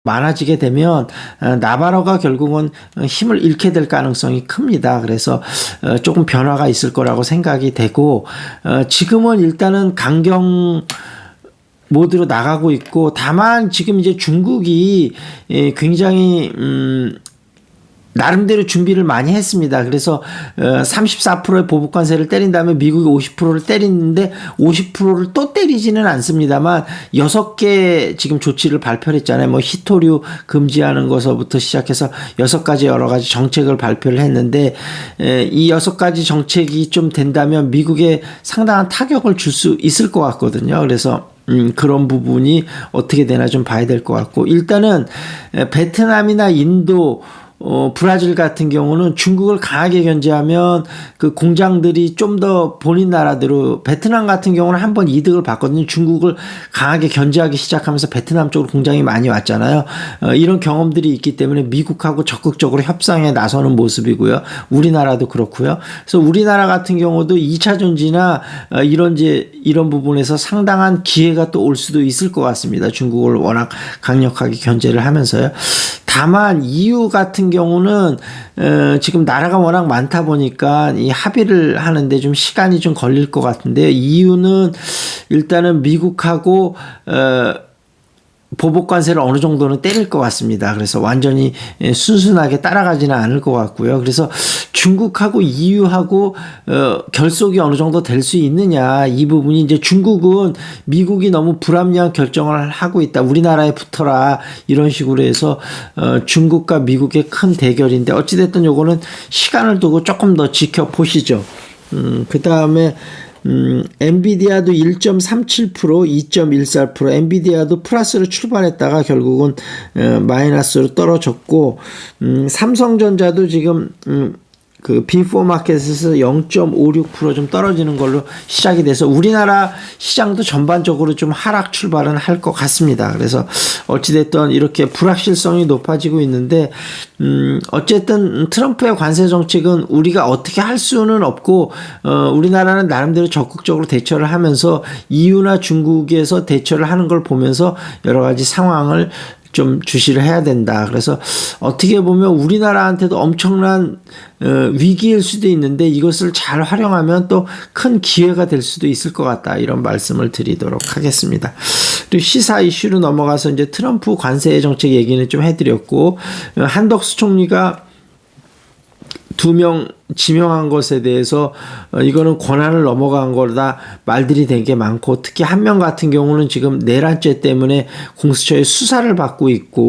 많아지게 되면 나바로가 결국은 힘을 잃게 될 가능성이 큽니다. 그래서 조금 변화가 있을 거라고 생각이 되고, 지금은 일단은 강경 모드로 나가고 있고, 다만 지금 이제 중국이 굉장히 나름대로 준비를 많이 했습니다. 그래서 34%의 보복 관세를 때린 다음에 미국이 50%를 때리는데 50%를 또 때리지는 않습니다만 6개 지금 조치를 발표를 했잖아요. 뭐 히토류 금지하는 것부터 시작해서 6가지 여러 가지 정책을 발표를 했는데, 이 6가지 정책이 좀 된다면 미국에 상당한 타격을 줄 수 있을 것 같거든요. 그래서 그런 부분이 어떻게 되나 좀 봐야 될 것 같고, 일단은 베트남이나 인도, 브라질 같은 경우는 중국을 강하게 견제하면 그 공장들이 좀 더 본인 나라대로, 베트남 같은 경우는 한번 이득을 봤거든요. 중국을 강하게 견제하기 시작하면서 베트남 쪽으로 공장이 많이 왔잖아요. 이런 경험들이 있기 때문에 미국하고 적극적으로 협상에 나서는 모습이고요. 우리나라도 그렇고요. 그래서 우리나라 같은 경우도 2차 전지나 이런 부분에서 상당한 기회가 또 올 수도 있을 것 같습니다. 중국을 워낙 강력하게 견제를 하면서요. 다만 EU 같은 경우는 지금 나라가 워낙 많다 보니까 이 합의를 하는데 좀 시간이 좀 걸릴 것 같은데요. EU는 일단은 미국하고 보복 관세를 어느 정도는 때릴 것 같습니다. 그래서 완전히 순순하게 따라가지는 않을 것 같고요. 그래서 중국하고 EU하고 결속이 어느 정도 될 수 있느냐, 이 부분이 이제 중국은 미국이 너무 불합리한 결정을 하고 있다, 우리나라에 붙어라, 이런 식으로 해서 중국과 미국의 큰 대결인데, 어찌됐든 요거는 시간을 두고 조금 더 지켜보시죠. 그 다음에 엔비디아도 1.37%, 2.14%, 엔비디아도 플러스로 출발했다가 결국은 마이너스로 떨어졌고, 삼성전자도 지금 그 비포 마켓에서 0.56% 좀 떨어지는 걸로 시작이 돼서 우리나라 시장도 전반적으로 좀 하락 출발은 할 것 같습니다. 그래서 어찌됐든 이렇게 불확실성이 높아지고 있는데, 어쨌든 트럼프의 관세 정책은 우리가 어떻게 할 수는 없고, 우리나라는 나름대로 적극적으로 대처를 하면서 EU나 중국에서 대처를 하는 걸 보면서 여러 가지 상황을 좀 주시를 해야 된다. 그래서 어떻게 보면 우리나라한테도 엄청난 위기일 수도 있는데, 이것을 잘 활용하면 또 큰 기회가 될 수도 있을 것 같다, 이런 말씀을 드리도록 하겠습니다. 그리고 시사 이슈로 넘어가서 이제 트럼프 관세 정책 얘기는 좀 해드렸고, 한덕수 총리가 2명 지명한 것에 대해서 이거는 권한을 넘어간 거다 말들이 되게 많고, 특히 한 명 같은 경우는 지금 내란죄 때문에 공수처의 수사를 받고 있고,